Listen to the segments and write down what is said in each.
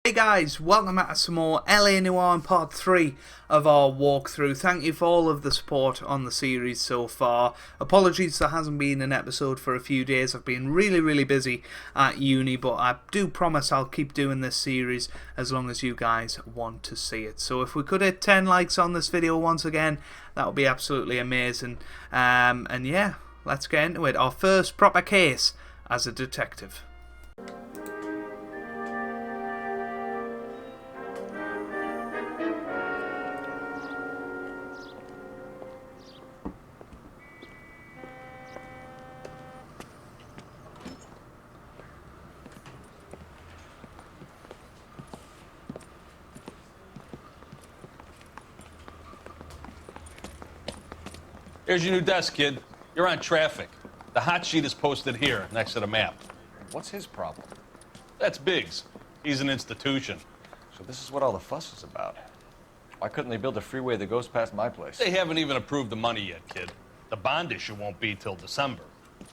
Hey guys, welcome back to some more LA Noire in part 3 of our walkthrough. Thank you for all of the support on the series so far. Apologies there hasn't been an episode for a few days. I've been really busy at uni, but I do promise I'll keep doing this series as long as you guys want to see it. So if we could hit 10 likes on this video once again, that would be absolutely amazing. And yeah, let's get into it. Our first proper case as a detective. Here's your new desk, kid. You're on traffic. The hot sheet is posted here, next to the map. What's his problem? That's Biggs. He's an institution. So this is what all the fuss is about. Why couldn't they build a freeway that goes past my place? They haven't even approved the money yet, kid. The bond issue won't be till December.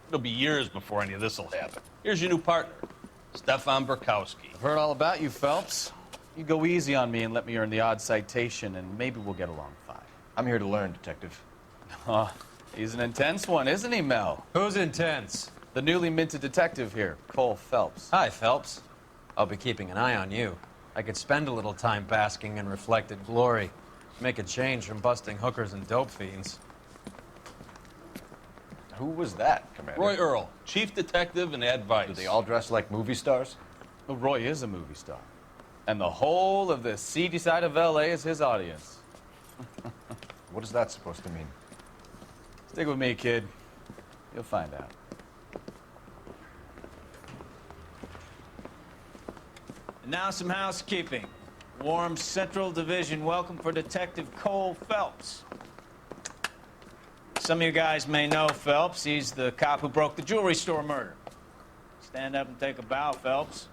It'll be years before any of this will happen. Here's your new partner, Stefan Burkowski. I've heard all about you, Phelps. You go easy on me and let me earn the odd citation, and maybe we'll get along fine. I'm here to learn, Detective. Oh, he's an intense one, isn't he, Mel? Who's intense? The newly minted detective here, Cole Phelps. Hi, Phelps. I'll be keeping an eye on you. I could spend a little time basking in reflected glory. Make a change from busting hookers and dope fiends. Who was that, Commander? Roy Earl, chief detective and advice. Do they all dress like movie stars? Well, Roy is a movie star. And the whole of the seedy side of L.A. is his audience. What is that supposed to mean? Stick with me, kid. You'll find out. And now some housekeeping. Warm Central Division welcome for Detective Cole Phelps. Some of you guys may know Phelps. He's the cop who broke the jewelry store murder. Stand up and take a bow, Phelps.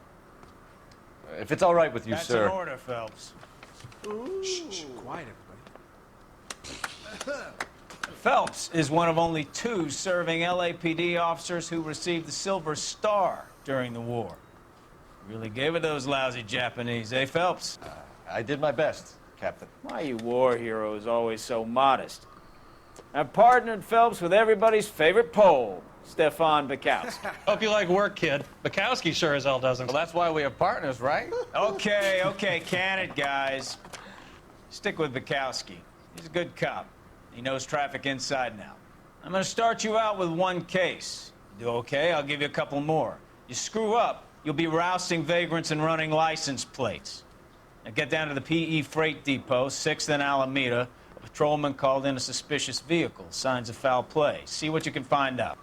If it's all right with you, That's sir. an order, Phelps. Shh, quiet, everybody. Phelps is one of only 2 serving LAPD officers who received the Silver Star during the war. Really gave it those lousy Japanese, eh, Phelps? I did my best, Captain. Why you war heroes always so modest? I've partnered Phelps with everybody's favorite Pole, Stefan Burkowski. Hope you like work, kid. Bukowski sure as hell doesn't. Well, that's why we have partners, right? Okay, can it, guys. Stick with Burkowski. He's a good cop. He knows traffic inside and out. I'm gonna start you out with 1 case. You do okay, I'll give you a couple more. You screw up, you'll be rousting vagrants and running license plates. Now get down to the PE Freight Depot, 6th and Alameda. A patrolman called in a suspicious vehicle. Signs of foul play. See what you can find out.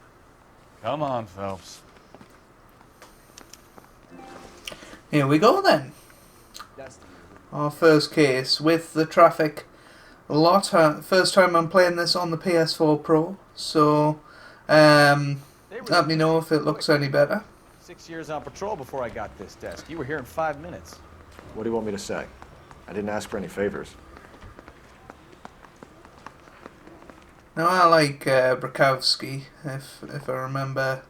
Come on, Phelps. Here we go then. Our first case with the traffic lot. First time I'm playing this on the PS4 Pro, so let me know if it looks any better. 6 years on patrol before I got this desk. You were here in 5 minutes. What do you want me to say? I didn't ask for any favors. Now I like Burkowski, if I remember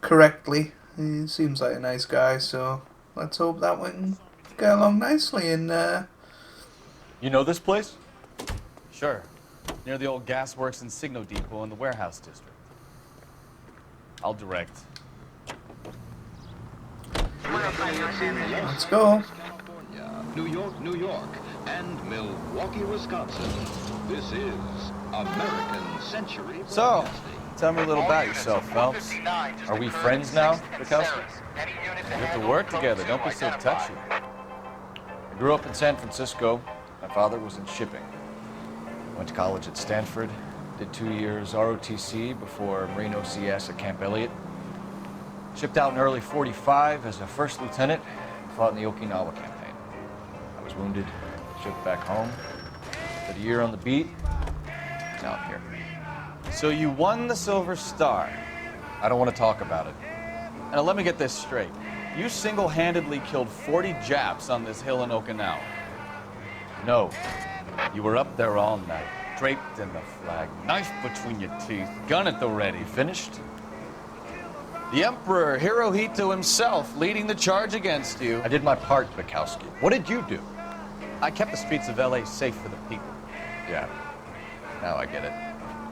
correctly. He seems like a nice guy, so let's hope that we can get along nicely. And You know this place? Sure. Near the old gasworks and Signo Depot in the warehouse district. I'll direct. let's go. California, New York, and Milwaukee, Wisconsin. This is American Century So, Broadcasting. tell me a little about yourself, Phelps. Are we friends now, Burkowski? We have to work together. Don't be so touchy. I grew up in San Francisco. My father was in shipping. Went to college at Stanford. Did 2 years ROTC before Marine NCIS at Camp Elliott. Shipped out in early '45 as a first lieutenant and fought in the Okinawa campaign. I was wounded, shipped back home. Did a year on the beat. Now I'm here. So you won the Silver Star. I don't want to talk about it. Now let me get this straight. You single-handedly killed 40 Japs on this hill in Okinawa. No. You were up there all night, draped in the flag, knife between your teeth, gun at the ready. Finished? The Emperor Hirohito himself leading the charge against you. I did my part, Bukowski. What did you do? I kept the streets of LA safe for the people. Yeah, now I get it.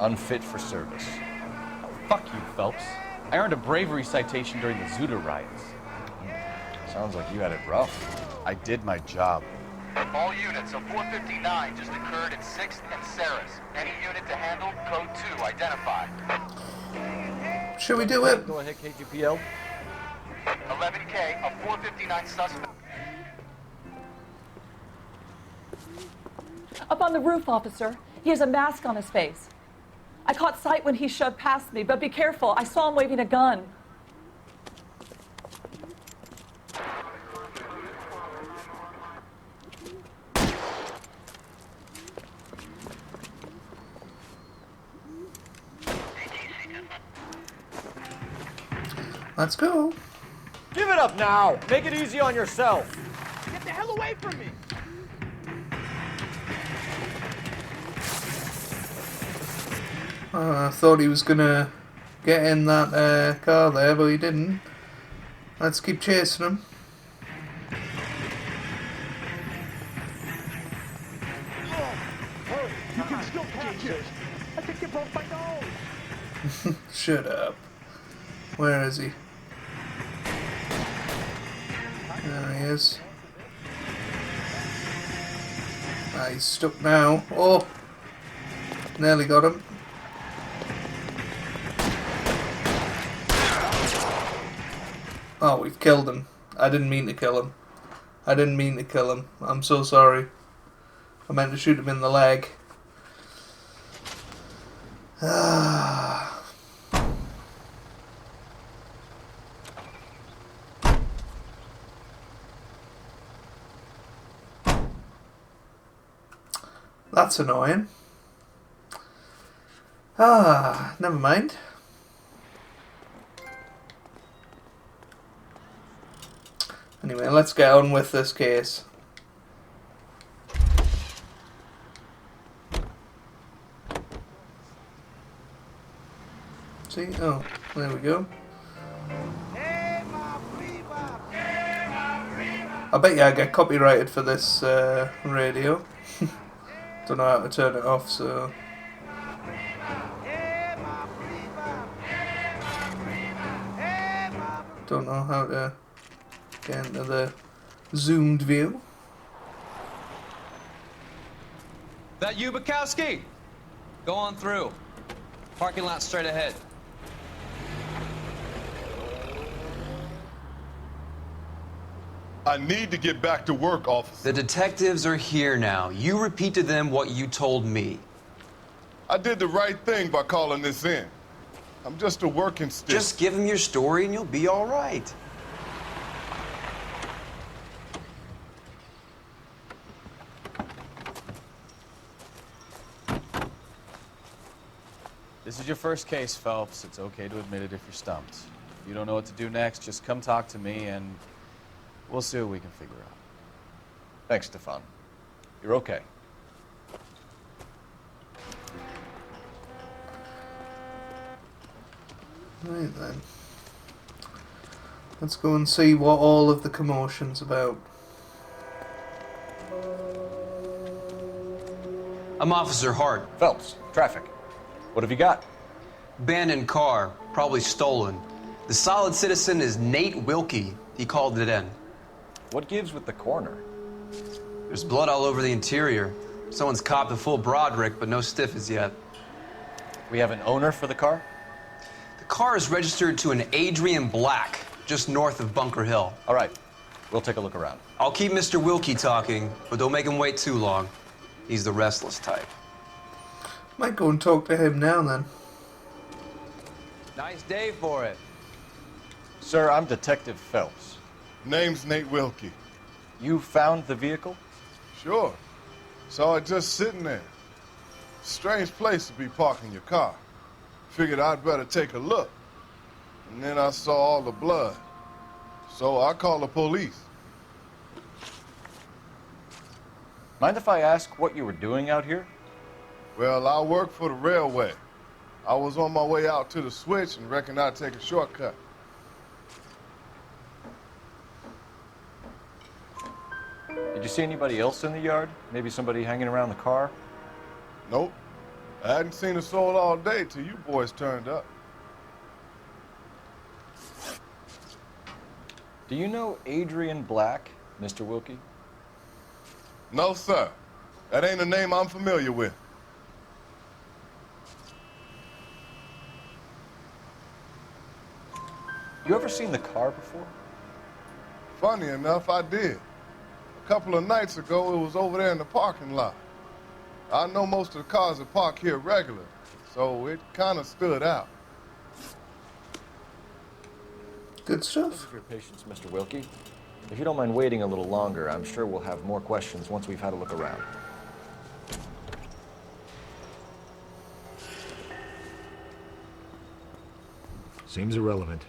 Unfit for service. Fuck you, Phelps. I earned a bravery citation during the Zuda riots. Sounds like you had it rough. I did my job. All units, a 459 just occurred at 6th and Saris. Any unit to handle, code 2, identified. Should we do it? Go ahead, KGPL. 11K, a 459 suspect. Up on the roof, officer. He has a mask on his face. I caught sight when he shoved past me, but be careful. I saw him waving a gun. Let's go. Give it up now! Make it easy on yourself! Get the hell away from me! I thought he was gonna get in that car there, but he didn't. Let's keep chasing him. You can still catch it! I think you broke my nose! Shut up. Where is he? There he is. Ah, he's stuck now. Oh! Nearly got him. Oh, we've killed him. I didn't mean to kill him. I didn't mean to kill him. I'm so sorry. I meant to shoot him in the leg. Ah. That's annoying. Ah, never mind. Anyway, let's get on with this case. See? Oh, there we go. I bet you I get copyrighted for this radio. Don't know how to turn it off, so... Don't know how to get into the zoomed view. That you, Bukowski? Go on through. Parking lot straight ahead. I need to get back to work, officer. The detectives are here now. You repeat to them what you told me. I did the right thing by calling this in. I'm just a working stick. Just give them your story and you'll be all right. This is your first case, Phelps. It's okay to admit it if you're stumped. If you don't know what to do next, just come talk to me and we'll see what we can figure out. Thanks, Stefan. You're okay. Right then. Let's go and see what all of the commotion's about. I'm Officer Hart. Phelps, traffic. What have you got? Abandoned car, probably stolen. The solid citizen is Nate Wilkie. He called it in. What gives with the coroner? There's blood all over the interior. Someone's copped a full Broderick, but no stiff as yet. We have an owner for the car? The car is registered to an Adrian Black, just north of Bunker Hill. All right, we'll take a look around. I'll keep Mr. Wilkie talking, but don't make him wait too long. He's the restless type. Might go and talk to him now then. Nice day for it. Sir, I'm Detective Phelps. Name's Nate Wilkie. You found the vehicle? Sure. Saw it just sitting there. Strange place to be parking your car. Figured I'd better take a look. And then I saw all the blood. So I called the police. Mind if I ask what you were doing out here? Well, I work for the railway. I was on my way out to the switch and reckoned I'd take a shortcut. Did you see anybody else in the yard? Maybe somebody hanging around the car? Nope. I hadn't seen a soul all day till you boys turned up. Do you know Adrian Black, Mr. Wilkie? No, sir. That ain't a name I'm familiar with. You ever seen the car before? Funny enough, I did. A couple of nights ago, it was over there in the parking lot. I know most of the cars are parked here regular, so it kind of stood out. Good stuff. Thank you for your patience, Mr. Wilkie. If you don't mind waiting a little longer, I'm sure we'll have more questions once we've had a look around. Seems irrelevant.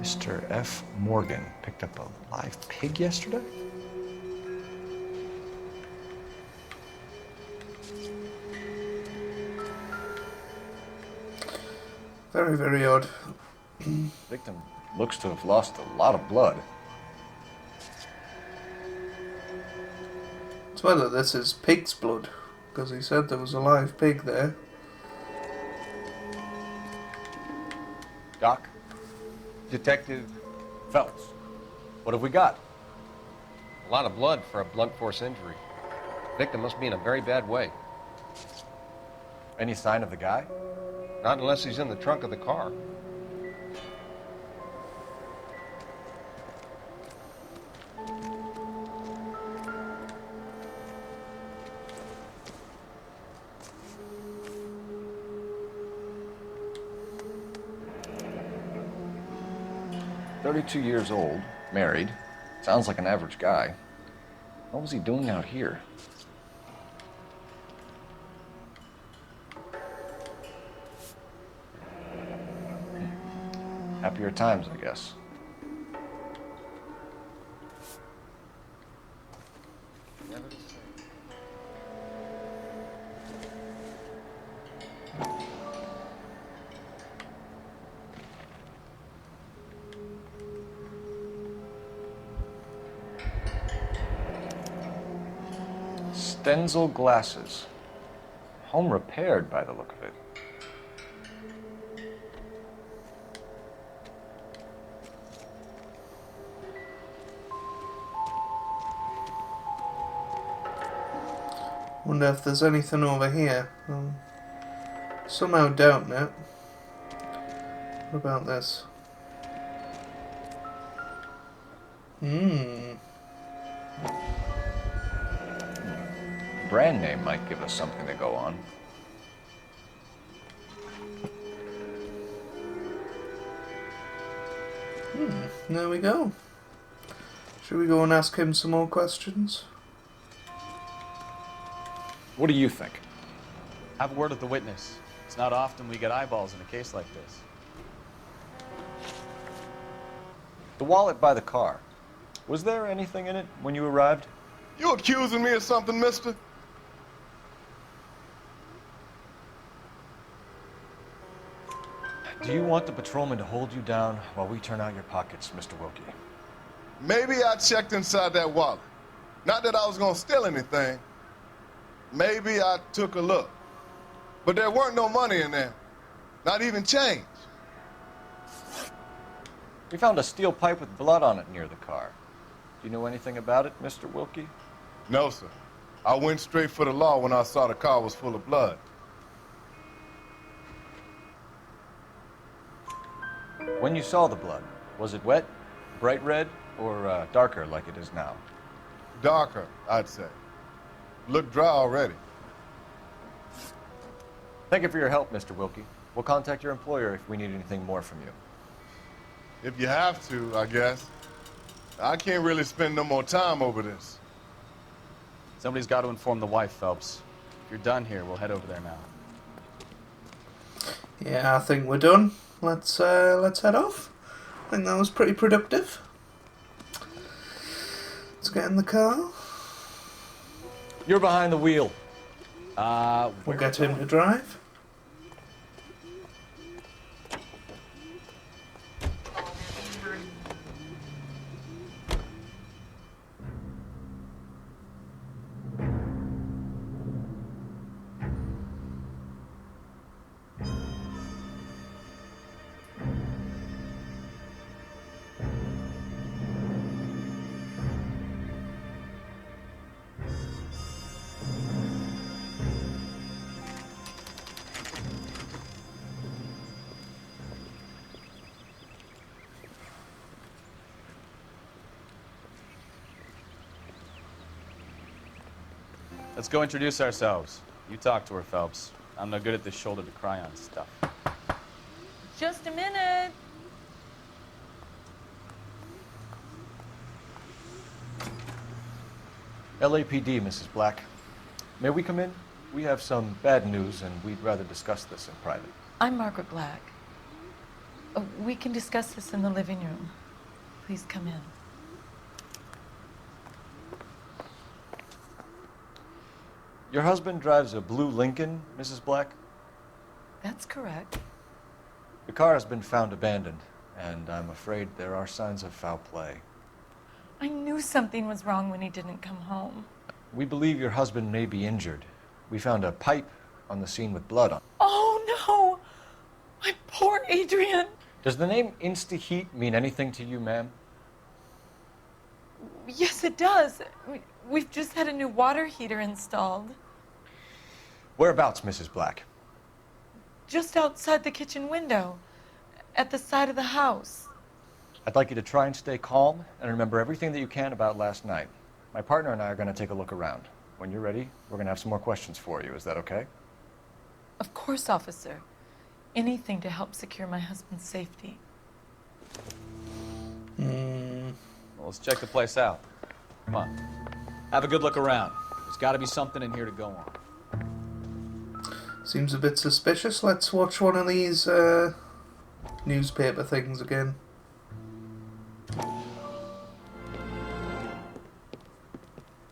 Mr. F. Morgan picked up a live pig yesterday? Very, very odd. Victim looks to have lost a lot of blood. It's whether this is pig's blood, because he said there was a live pig there. Doc? Detective Phelps, what have we got? A lot of blood for a blunt force injury. Victim must be in a very bad way. Any sign of the guy? Not unless he's in the trunk of the car. "32 years old, married. Sounds like an average guy. What was he doing out here?" Happier times, I guess. Stenzel glasses. Home repaired by the look of it. Wonder if there's anything over here. Somehow doubting it. What about this? Brand name might give us something to go on. There we go. Should we go and ask him some more questions? What do you think? Have a word with the witness. It's not often we get eyeballs in a case like this. The wallet by the car. Was there anything in it when you arrived? You accusing me of something, mister? Do you want the patrolman to hold you down while we turn out your pockets, Mr. Wilkie? Maybe I checked inside that wallet. Not that I was gonna steal anything. Maybe I took a look. But there weren't no money in there. Not even change. We found a steel pipe with blood on it near the car. Do you know anything about it, Mr. Wilkie? No, sir. I went straight for the law when I saw the car was full of blood. When you saw the blood, was it wet, bright red, or darker like it is now? Darker, I'd say. Looked dry already. Thank you for your help, Mr. Wilkie. We'll contact your employer if we need anything more from you. If you have to, I guess. I can't really spend no more time over this. Somebody's got to inform the wife, Phelps. If you're done here, we'll head over there now. Yeah, I think we're done. Let's head off. I think that was pretty productive. Let's get in the car. You're behind the wheel. We'll get him to drive. Let's go introduce ourselves. You talk to her, Phelps. I'm no good at this shoulder to cry on stuff. Just a minute. LAPD, Mrs. Black. May we come in? We have some bad news, and we'd rather discuss this in private. I'm Margaret Black. We can discuss this in the living room. Please come in. Your husband drives a blue Lincoln, Mrs. Black? That's correct. The car has been found abandoned, and I'm afraid there are signs of foul play. I knew something was wrong when he didn't come home. We believe your husband may be injured. We found a pipe on the scene with blood on it. Oh, no! My poor Adrian! Does the name Insta-Heat mean anything to you, ma'am? Yes, it does. We've just had a new water heater installed. Whereabouts, Mrs. Black? Just outside the kitchen window, at the side of the house. I'd like you to try and stay calm and remember everything that you can about last night. My partner and I are going to take a look around. When you're ready, we're going to have some more questions for you. Is that okay? Of course, officer. Anything to help secure my husband's safety. Well, let's check the place out. Come on. Have a good look around. There's got to be something in here to go on. Seems a bit suspicious. Let's watch one of these newspaper things again.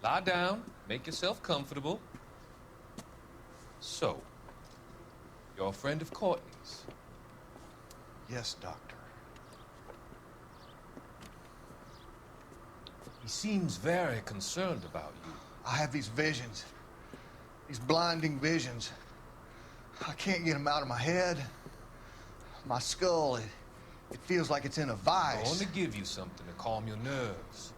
Lie down, make yourself comfortable. So, you're a friend of Courtney's? Yes, Doctor. He seems very concerned about you. I have these visions. These blinding visions. I can't get them out of my head. My skull, it feels like it's in a vice. I want to give you something to calm your nerves.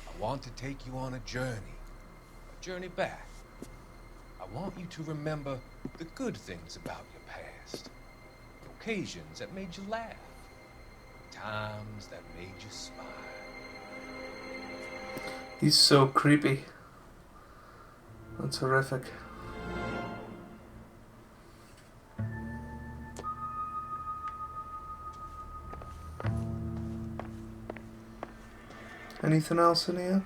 I want to take you on a journey back. I want you to remember the good things about your past, the occasions that made you laugh, the times that made you smile. He's so creepy. That's horrific. Anything else in here?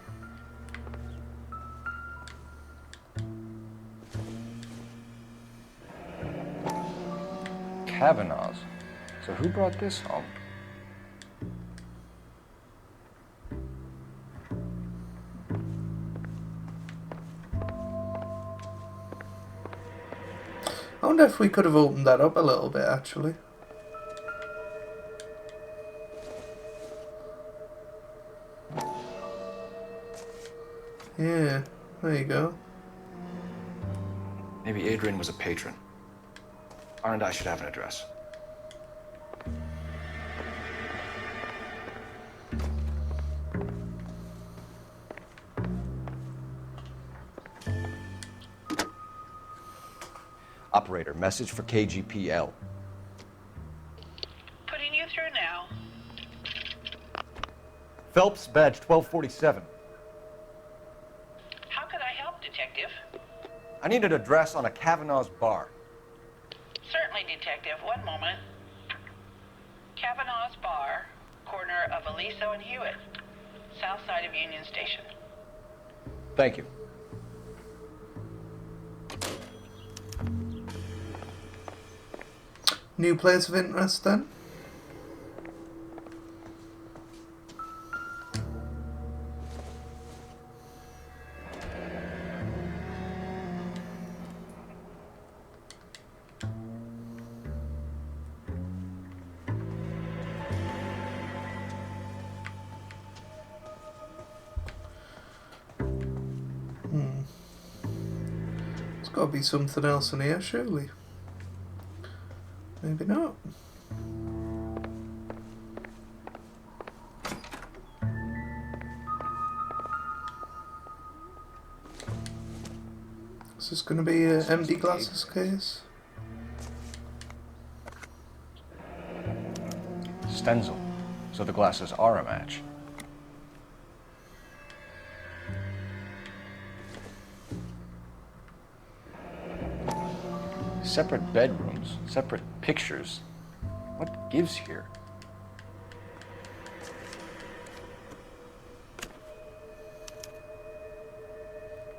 Kavanaugh's. So who brought this home? I wonder if we could have opened that up a little bit, actually. Yeah, there you go. Maybe Adrian was a patron. R&I should have an address. Operator, message for KGPL. Putting you through now. Phelps, badge 1247. How could I help, Detective? I need an address on a Kavanaugh's bar. Certainly, Detective. One moment. Kavanaugh's Bar, corner of Aliso and Hewitt, south side of Union Station. Thank you. New place of interest then? There's got to be something else in here, surely. Maybe not. Is this going to be an empty glasses case? Stenzel. So the glasses are a match. Separate bedrooms, separate pictures. What gives here?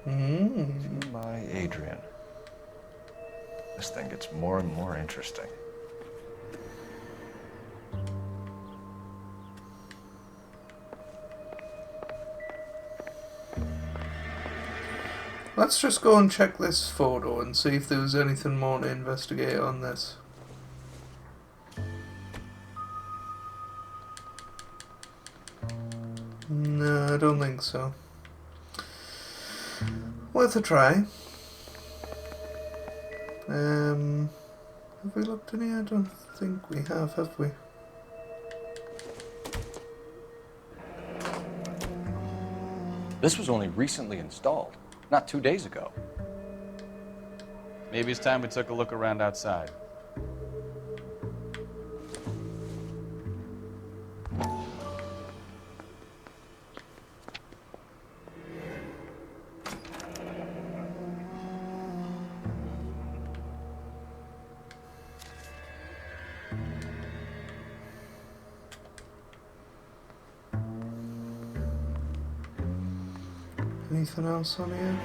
To my Adrian. This thing gets more and more interesting. Let's just go and check this photo and see if there was anything more to investigate on this. No, I don't think so. Worth a try. Have we looked in here? I don't think we have we? This was only recently installed, not 2 days ago. Maybe it's time we took a look around outside. Anything else on here?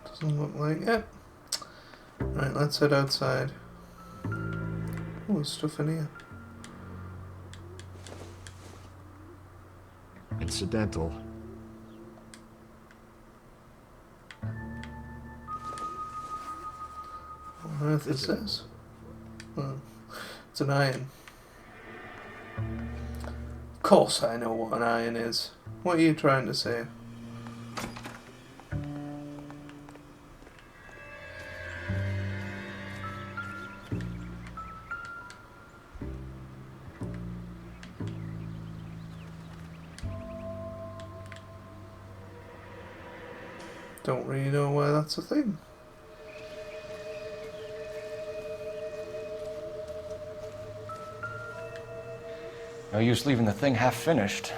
Doesn't look like it. Right, let's head outside. Oh, there's stuff in here. Incidental. What on earth is this? Oh, it's an iron. Of course I know what an iron is. What are you trying to say? Don't really know why that's a thing. No use leaving the thing half finished.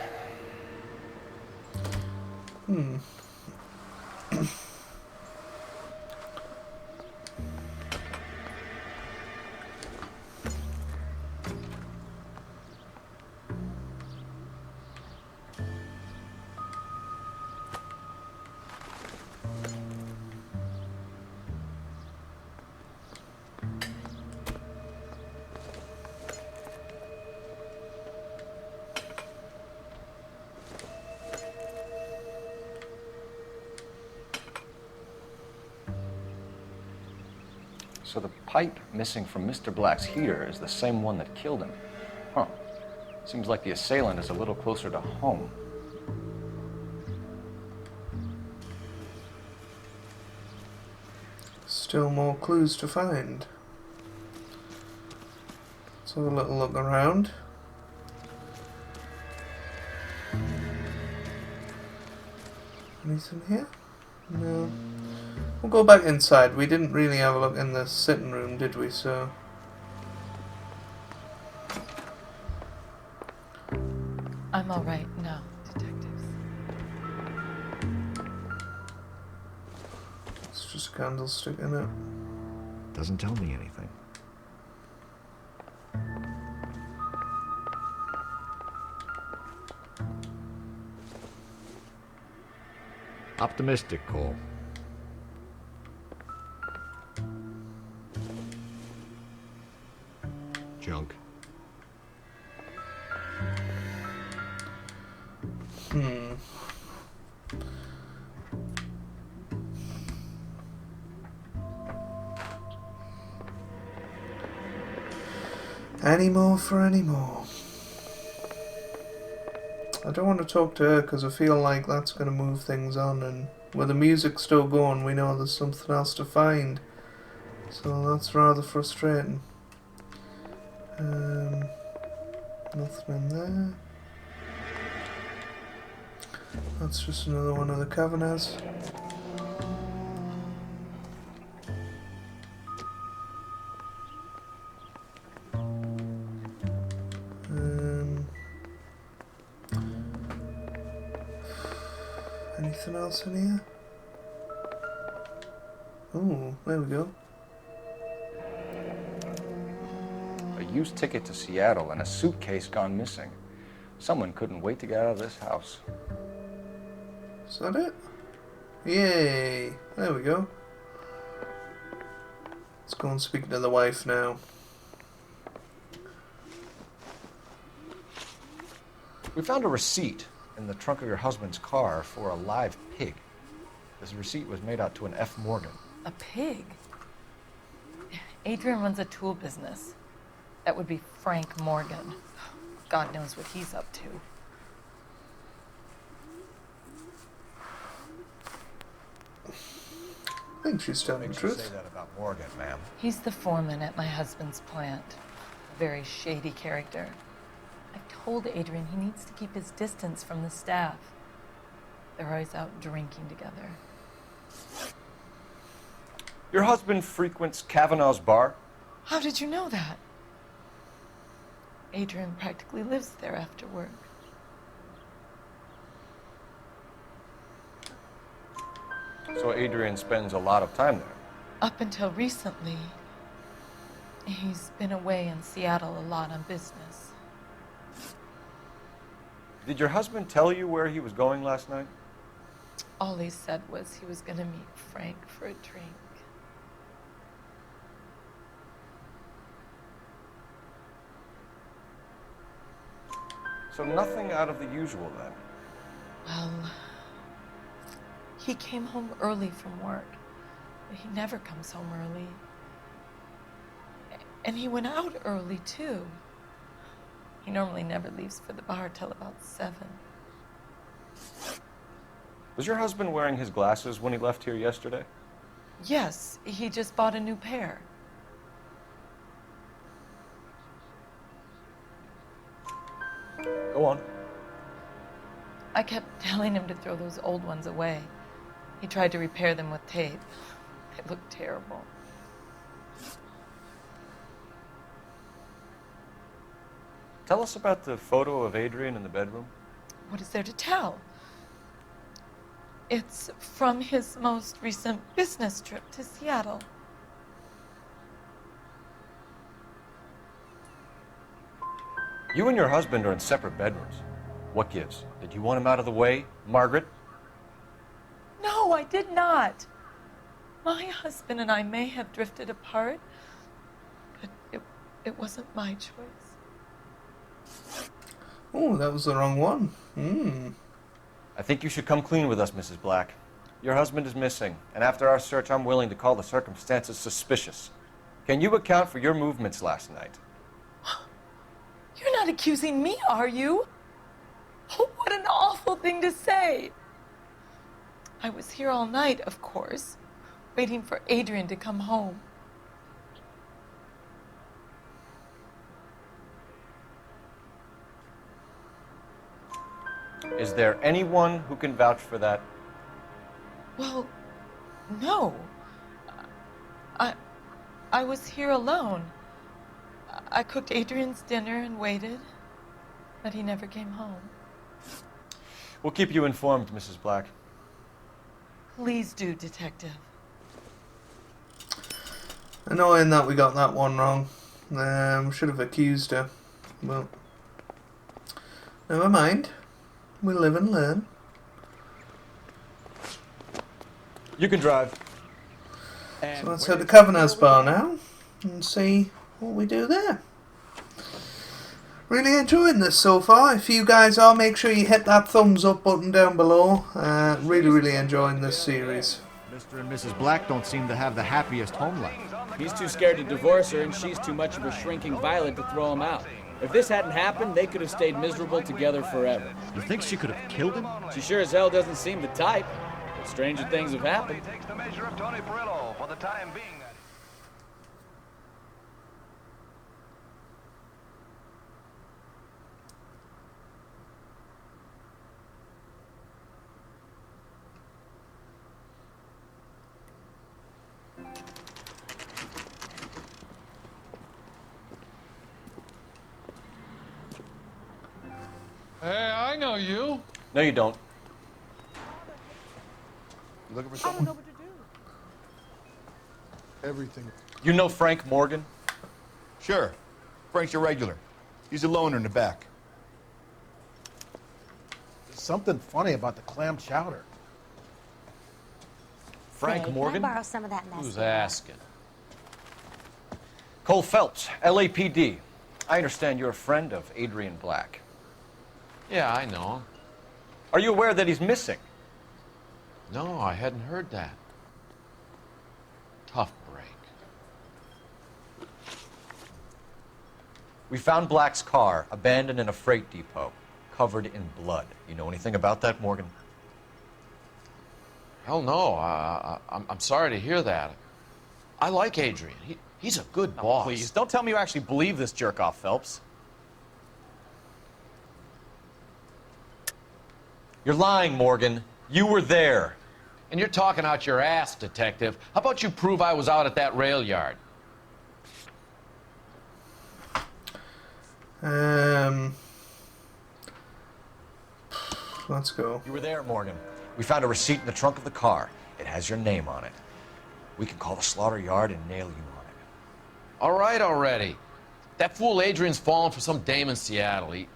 So the pipe missing from Mr. Black's heater is the same one that killed him. Huh. Seems like the assailant is a little closer to home. Still more clues to find. Let's have a little look around. Anything here? No. We'll go back inside. We didn't really have a look in the sitting room, did we? So I'm all right now, detectives. it's just a candlestick in it. Doesn't tell me anything. Optimistic, Cole. Junk. Any more for any more. I don't want to talk to her because I feel like that's going to move things on, and with the music still going we know there's something else to find, so that's rather frustrating. Nothing in there. That's just another one of the Caverners. Anything else in here? Oh, there we go. A used ticket to Seattle and a suitcase gone missing. Someone couldn't wait to get out of this house. Is that it? Yay! There we go. Let's go and speak to the wife now. We found a receipt in the trunk of your husband's car for a live pig. This receipt was made out to an F. Morgan. A pig? Adrian runs a tool business. That would be Frank Morgan. God knows what he's up to. I think she's telling the truth. Say that about Morgan, ma'am. He's the foreman at my husband's plant. A very shady character. I've told Adrian he needs to keep his distance from the staff. They're always out drinking together. Your husband frequents Kavanaugh's bar? How did you know that? Adrian practically lives there after work. So Adrian spends a lot of time there. Up until recently, he's been away in Seattle a lot on business. Did your husband tell you where he was going last night? All he said was he was going to meet Frank for a drink. So nothing out of the usual then? Well, he came home early from work. He never comes home early. And he went out early, too. He normally never leaves for the bar till about 7. Was your husband wearing his glasses when he left here yesterday? Yes, he just bought a new pair. Go on. I kept telling him to throw those old ones away. He tried to repair them with tape. They looked terrible. Tell us about the photo of Adrian in the bedroom. What is there to tell? It's from his most recent business trip to Seattle. You and your husband are in separate bedrooms. What gives? Did you want him out of the way, Margaret? No, I did not. My husband and I may have drifted apart, but it wasn't my choice. Oh, that was the wrong one. I think you should come clean with us, Mrs. Black. Your husband is missing, and after our search, I'm willing to call the circumstances suspicious. Can you account for your movements last night? You're not accusing me, are you? Oh, what an awful thing to say. I was here all night, of course, waiting for Adrian to come home. Is there anyone who can vouch for that? Well, no. I was here alone. I cooked Adrian's dinner and waited, but he never came home. We'll keep you informed, Mrs. Black. Please do, Detective. Annoying that we got that one wrong. Should have accused her. Well, never mind. We live and learn. You can drive. So let's head to Kavanagh's bar now and see what we do there. Really enjoying this so far. If you guys are, make sure you hit that thumbs up button down below. Really enjoying this series. Mr. and Mrs. Black don't seem to have the happiest home life. He's too scared to divorce her, and she's too much of a shrinking violet to throw him out. If this hadn't happened, they could have stayed miserable together forever. You think she could have killed him? She sure as hell doesn't seem the type. But stranger things have happened. Takes the measure of Tony Perillo for the time being. Hey, I know you. No, you don't. You looking for someone? Everything. You know Frank Morgan? Sure. Frank's your regular. He's a loner in the back. There's something funny about the clam chowder. Frank Morgan? Can I borrow some of that mess? Who's asking? Cole Phelps, LAPD. I understand you're a friend of Adrian Black. Yeah, I know him. Are you aware that he's missing? No, I hadn't heard that. Tough break. We found Black's car abandoned in a freight depot, covered in blood. You know anything about that, Morgan? Hell no. I'm sorry to hear that. I like Adrian. He's a good boss. Please, don't tell me you actually believe this jerk-off, Phelps. You're lying, Morgan. You were there. And you're talking out your ass, detective. How about you prove I was out at that rail yard? Let's go. You were there, Morgan. We found a receipt in the trunk of the car. It has your name on it. We can call the slaughter yard and nail you on it. All right already. That fool Adrian's fallen for some dame in Seattle. He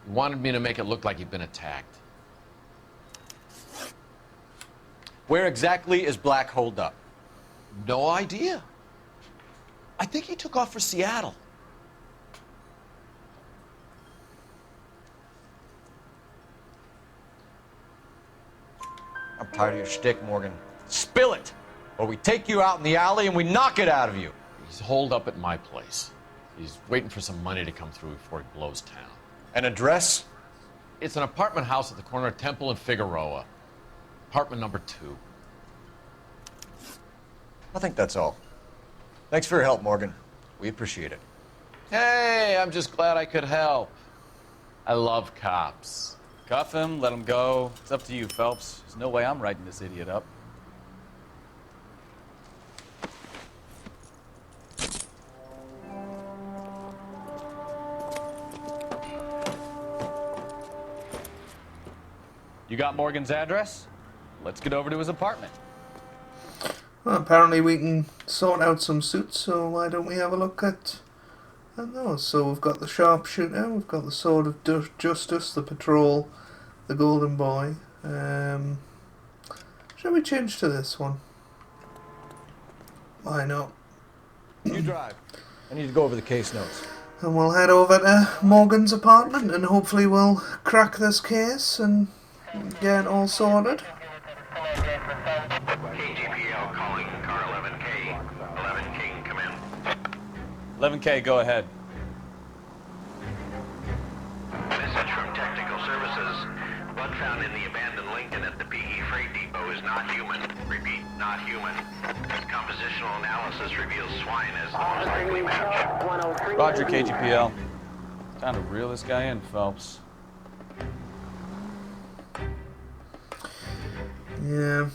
wanted me to make it look like he'd been attacked. Where exactly is Black holed up? No idea. I think he took off for Seattle. I'm tired of your shtick, Morgan. Spill it, or we take you out in the alley and we knock it out of you. He's holed up at my place. He's waiting for some money to come through before he blows town. An address? It's an apartment house at the corner of Temple and Figueroa. Apartment number 2. I think that's all. Thanks for your help, Morgan. We appreciate it. Hey, I'm just glad I could help. I love cops. Cuff him, let him go. It's up to you, Phelps. There's no way I'm writing this idiot up. You got Morgan's address? Let's get over to his apartment. Well, apparently we can sort out some suits, so why don't we have a look at... I don't know, so we've got the sharpshooter, we've got the sword of justice, the patrol, the golden boy. Shall we change to this one? Why not? You drive. I need to go over the case notes. And we'll head over to Morgan's apartment and hopefully we'll crack this case and get it all sorted. KGPL calling car 11K. 11K, come in. 11K, go ahead. Message from Technical Services. Blood found in the abandoned Lincoln at the PE Freight Depot is not human. Repeat, not human. Compositional analysis reveals swine as the most likely match. Roger, KGPL. Time to reel this guy in, Phelps. Yeah,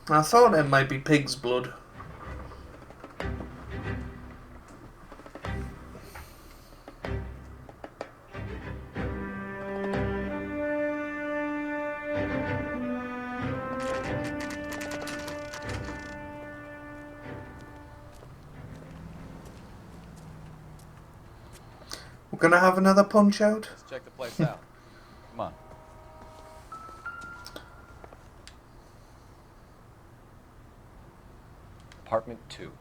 I thought it might be pig's blood. We're gonna have another punch out. Let's check the place out. Come on. Apartment 2.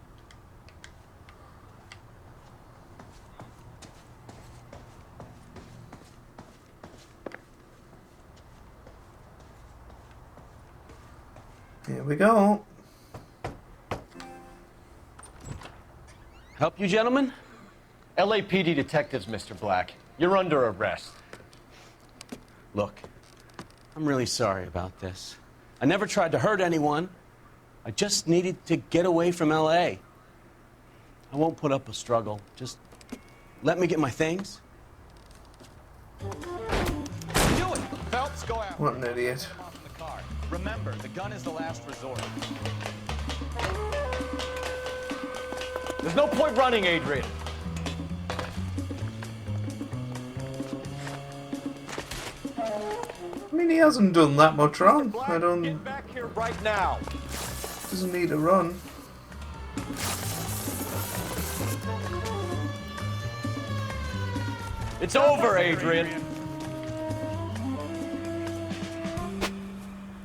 Here we go. Help you, gentlemen? LAPD detectives, Mr. Black. You're under arrest. Look, I'm really sorry about this. I never tried to hurt anyone. I just needed to get away from LA. I won't put up a struggle. Just let me get my things. Do it! Phelps, go out. What an idiot. Remember, the gun is the last resort. There's no point running, Adrian. I mean, he hasn't done that much wrong. I don't right now. Doesn't need a run. It's over, Adrian.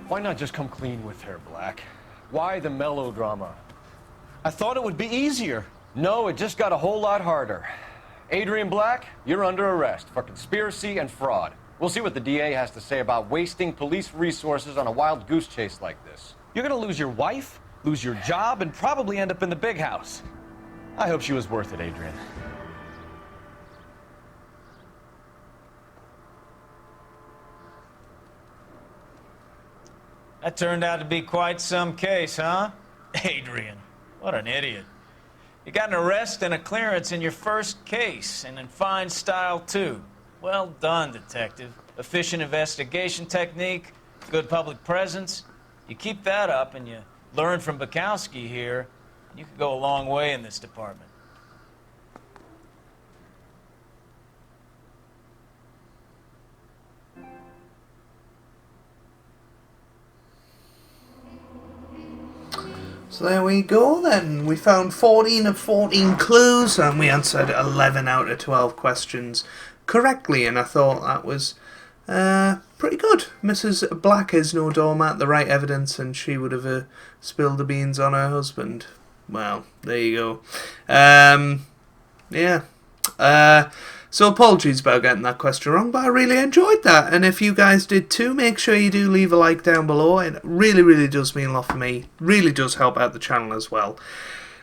Why not just come clean with her, Black? Why the melodrama? I thought it would be easier. No, it just got a whole lot harder. Adrian Black, you're under arrest for conspiracy and fraud. We'll see what the DA has to say about wasting police resources on a wild goose chase like this. You're gonna lose your wife, lose your job, and probably end up in the big house. I hope she was worth it, Adrian. That turned out to be quite some case, huh? Adrian, what an idiot. You got an arrest and a clearance in your first case, and in fine style, too. Well done, detective. Efficient investigation technique, good public presence. You keep that up and you learn from Bukowski here, you could go a long way in this department. So there we go then. We found 14 of 14 clues and we answered 11 out of 12 questions correctly, and I thought that was pretty good. Mrs. Black is no doormat, the right evidence, and she would have spilled the beans on her husband. Well, there you go. Yeah. So apologies about getting that question wrong, but I really enjoyed that. And if you guys did too, make sure you do leave a like down below. It really, really does mean a lot for me. Really does help out the channel as well.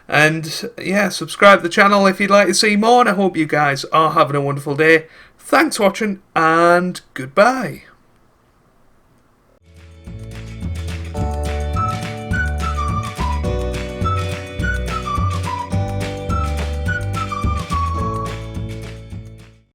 And yeah, subscribe to the channel if you'd like to see more. And I hope you guys are having a wonderful day. Thanks for watching and goodbye.